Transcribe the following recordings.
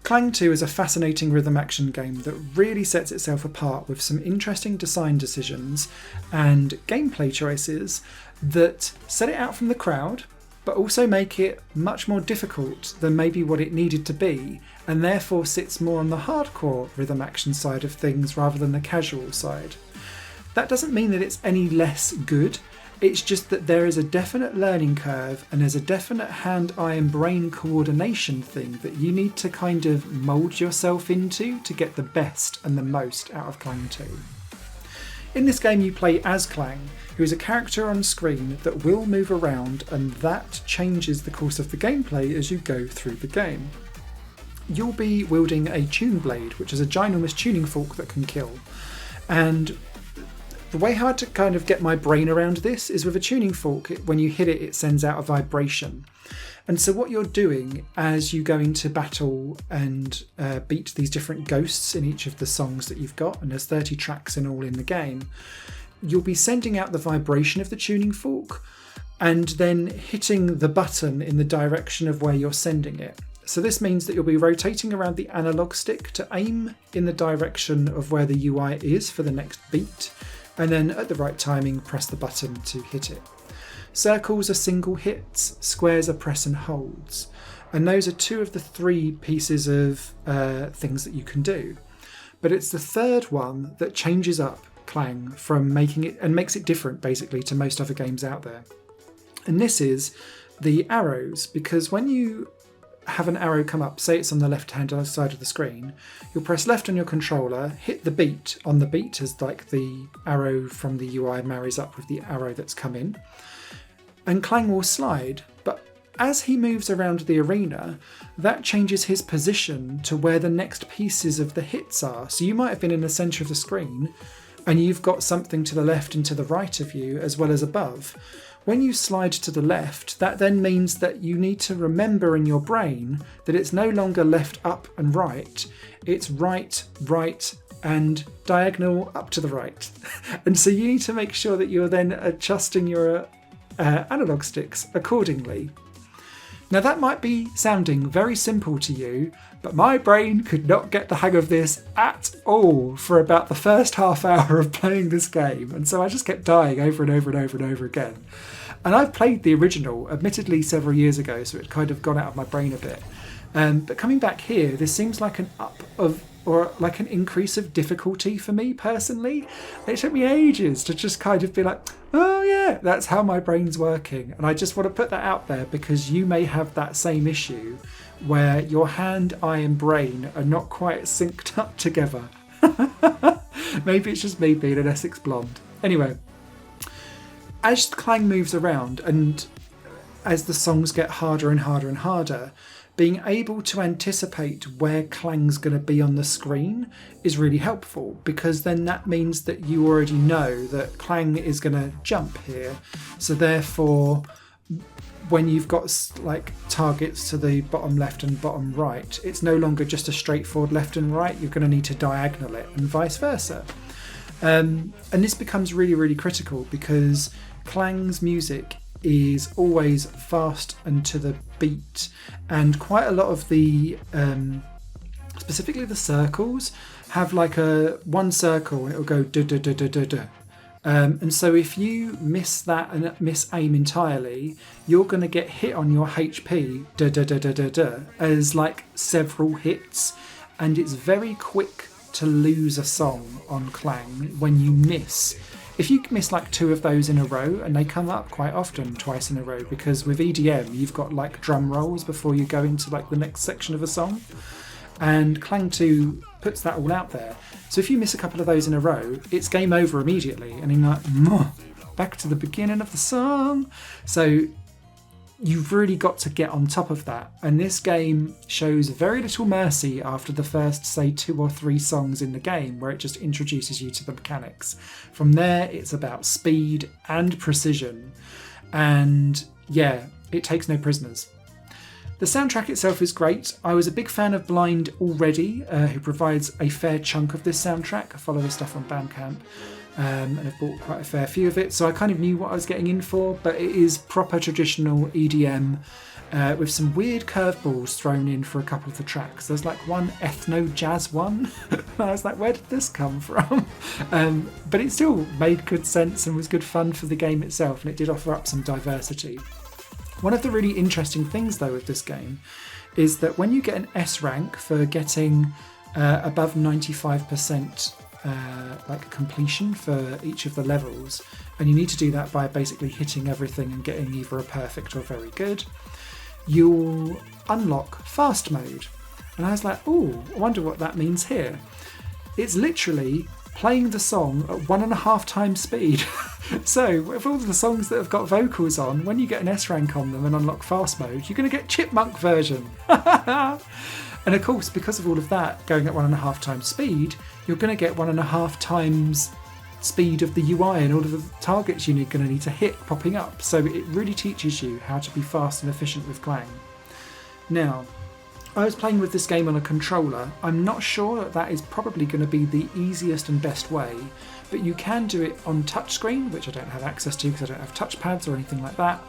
Klang 2 is a fascinating rhythm action game that really sets itself apart with some interesting design decisions and gameplay choices that set it out from the crowd, but also make it much more difficult than maybe what it needed to be, and therefore sits more on the hardcore rhythm action side of things rather than the casual side. That doesn't mean that it's any less good. It's just that there is a definite learning curve and there's a definite hand-eye and brain coordination thing that you need to kind of mould yourself into to get the best and the most out of Klang 2. In this game you play as Klang, who is a character on screen that will move around, and that changes the course of the gameplay as you go through the game. You'll be wielding a tune blade, which is a ginormous tuning fork that can kill. And the way how to kind of get my brain around this is with a tuning fork, when you hit it, it sends out a vibration. And so what you're doing as you go into battle and beat these different ghosts in each of the songs that you've got, and there's 30 tracks in all in the game, you'll be sending out the vibration of the tuning fork and then hitting the button in the direction of where you're sending it. So this means that you'll be rotating around the analog stick to aim in the direction of where the UI is for the next beat, and then at the right timing press the button to hit it. Circles are single hits, squares are press and holds, and those are two of the three pieces of things that you can do. But it's the third one that changes up Klang from making it and makes it different basically to most other games out there. And this is the arrows, because when you have an arrow come up, say it's on the left hand side of the screen, you'll press left on your controller, hit the beat on the beat as like the arrow from the UI marries up with the arrow that's come in, and Klang will slide. But as he moves around the arena, that changes his position to where the next pieces of the hits are. So you might have been in the centre of the screen and you've got something to the left and to the right of you as well as above. When you slide to the left, that then means that you need to remember in your brain that it's no longer left, up and right, it's right, right and diagonal up to the right. And so you need to make sure that you're then adjusting your analog sticks accordingly. Now that might be sounding very simple to you, but my brain could not get the hang of this at all for about the first half hour of playing this game, and so I just kept dying over and over and over and over again. And I've played the original, admittedly several years ago, so it kind of gone out of my brain a bit. But coming back here, this seems like an like an increase of difficulty for me personally. It took me ages to just kind of be like, oh yeah, that's how my brain's working. And I just want to put that out there because you may have that same issue where your hand, eye and brain are not quite synced up together. Maybe it's just me being an Essex blonde. Anyway, as Klang moves around and as the songs get harder and harder and harder, being able to anticipate where Klang's going to be on the screen is really helpful, because then that means that you already know that Klang is going to jump here. So therefore, when you've got like targets to the bottom left and bottom right, it's no longer just a straightforward left and right, you're going to need to diagonal it and vice versa. And this becomes really, really critical because Klang's music is always fast and to the beat, and quite a lot of the specifically the circles have like a one circle and it'll go da da da da da da, and so if you miss that and miss aim entirely, you're going to get hit on your HP da da da da da da as like several hits, and it's very quick to lose a song on Klang when you miss. If you miss like two of those in a row, and they come up quite often twice in a row, because with EDM you've got like drum rolls before you go into like the next section of a song, and Klang 2 puts that all out there. So if you miss a couple of those in a row, it's game over immediately, and you're like, back to the beginning of the song. So you've really got to get on top of that, and this game shows very little mercy after the first, say, 2 or 3 songs in the game, where it just introduces you to the mechanics. From there, it's about speed and precision, and yeah, it takes no prisoners. The soundtrack itself is great. I was a big fan of Blind already, who provides a fair chunk of this soundtrack. I follow the stuff on Bandcamp. And I've bought quite a fair few of it, so I kind of knew what I was getting in for, but it is proper traditional EDM, with some weird curveballs thrown in for a couple of the tracks. There's like one ethno jazz one. And I was like, where did this come from? But it still made good sense and was good fun for the game itself, and it did offer up some diversity. One of the really interesting things though with this game is that when you get an S rank for getting above 95% like completion for each of the levels, and you need to do that by basically hitting everything and getting either a perfect or very good, you'll unlock fast mode. And I was like, oh, I wonder what that means here. It's literally playing the song at 1.5 times speed. So with all the songs that have got vocals on, when you get an S rank on them and unlock fast mode, you're going to get chipmunk version. And of course, because of all of that going at 1.5 times speed, you're going to get 1.5 times speed of the UI and all of the targets you're going to need to hit popping up. So it really teaches you how to be fast and efficient with Klang. Now, I was playing with this game on a controller. I'm not sure that is probably going to be the easiest and best way, but you can do it on touchscreen, which I don't have access to because I don't have touchpads or anything like that.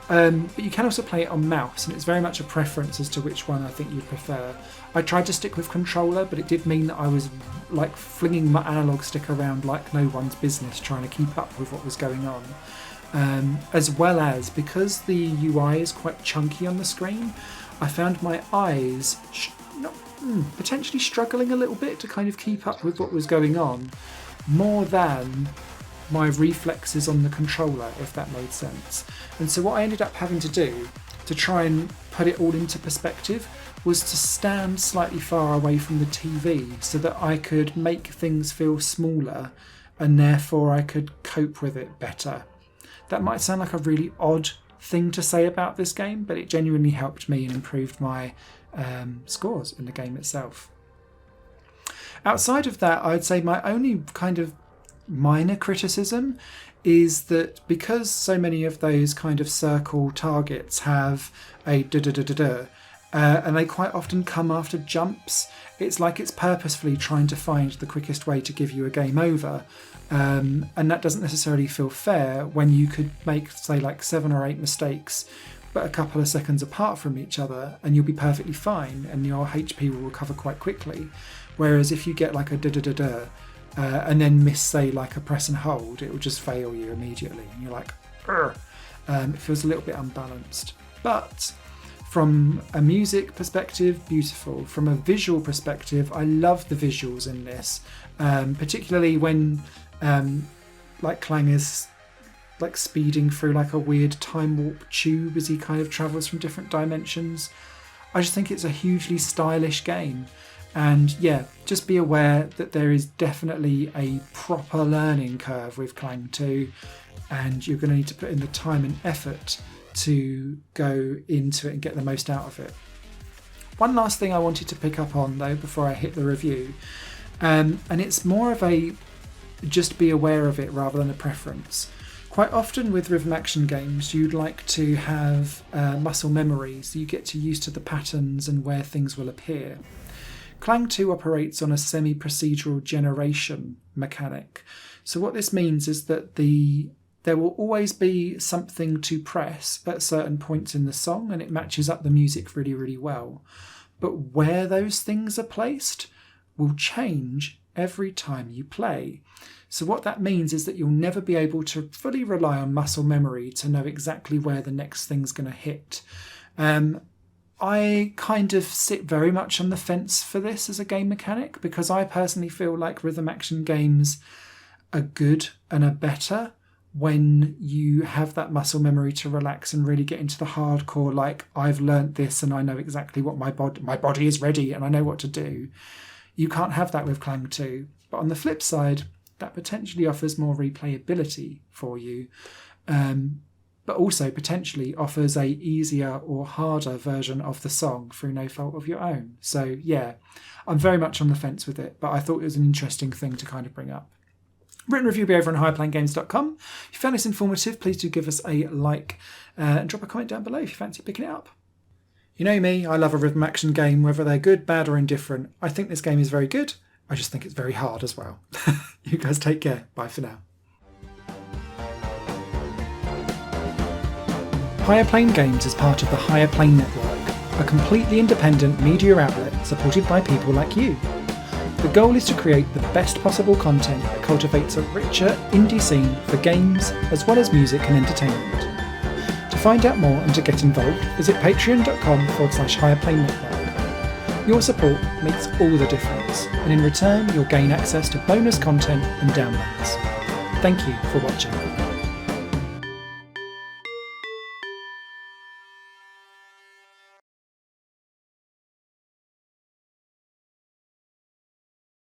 But you can also play it on mouse, and it's very much a preference as to which one I think you'd prefer. I tried to stick with controller, but it did mean that I was like flinging my analog stick around like no one's business, trying to keep up with what was going on. As well as, because the UI is quite chunky on the screen, I found my eyes potentially struggling a little bit to kind of keep up with what was going on, more than my reflexes on the controller, if that made sense. And so what I ended up having to do to try and put it all into perspective was to stand slightly far away from the TV so that I could make things feel smaller and therefore I could cope with it better. That might sound like a really odd thing to say about this game, but it genuinely helped me and improved my scores in the game itself. Outside of that, I'd say my only kind of minor criticism is that because so many of those kind of circle targets have a da-da-da-da-da, and they quite often come after jumps, it's like it's purposefully trying to find the quickest way to give you a game over. And that doesn't necessarily feel fair when you could make, say, like 7 or 8 mistakes, but a couple of seconds apart from each other, and you'll be perfectly fine, and your HP will recover quite quickly. Whereas if you get like a da-da-da-da, and then miss, say, like a press and hold, it will just fail you immediately. And you're like, it feels a little bit unbalanced. But from a music perspective, beautiful. From a visual perspective, I love the visuals in this, particularly when like Klang is like speeding through like a weird time warp tube as he kind of travels from different dimensions. I just think it's a hugely stylish game. And yeah, just be aware that there is definitely a proper learning curve with Klang 2, and you're going to need to put in the time and effort to go into it and get the most out of it. One last thing I wanted to pick up on though before I hit the review, and it's more of a just be aware of it rather than a preference. Quite often with rhythm action games, you'd like to have muscle memory, so you get to used to the patterns and where things will appear. Klang 2 operates on a semi-procedural generation mechanic. So what this means is that there will always be something to press at certain points in the song, and it matches up the music really, really well. But where those things are placed will change every time you play. So what that means is that you'll never be able to fully rely on muscle memory to know exactly where the next thing's going to hit. I kind of sit very much on the fence for this as a game mechanic, because I personally feel like rhythm action games are good and are better when you have that muscle memory to relax and really get into the hardcore, like, I've learnt this and I know exactly what my body is ready and I know what to do. You can't have that with Klang 2. But on the flip side, that potentially offers more replayability for you. But also potentially offers a easier or harder version of the song through no fault of your own. So yeah, I'm very much on the fence with it, but I thought it was an interesting thing to kind of bring up. Written review will be over on highplayinggames.com. If you found this informative, please do give us a like and drop a comment down below if you fancy picking it up. You know me, I love a rhythm action game, whether they're good, bad or indifferent. I think this game is very good. I just think it's very hard as well. You guys take care. Bye for now. Higher Plane Games is part of the Higher Plane Network, a completely independent media outlet supported by people like you. The goal is to create the best possible content that cultivates a richer indie scene for games as well as music and entertainment. To find out more and to get involved, visit patreon.com/Higher Network. Your support makes all the difference, and in return you'll gain access to bonus content and downloads. Thank you for watching.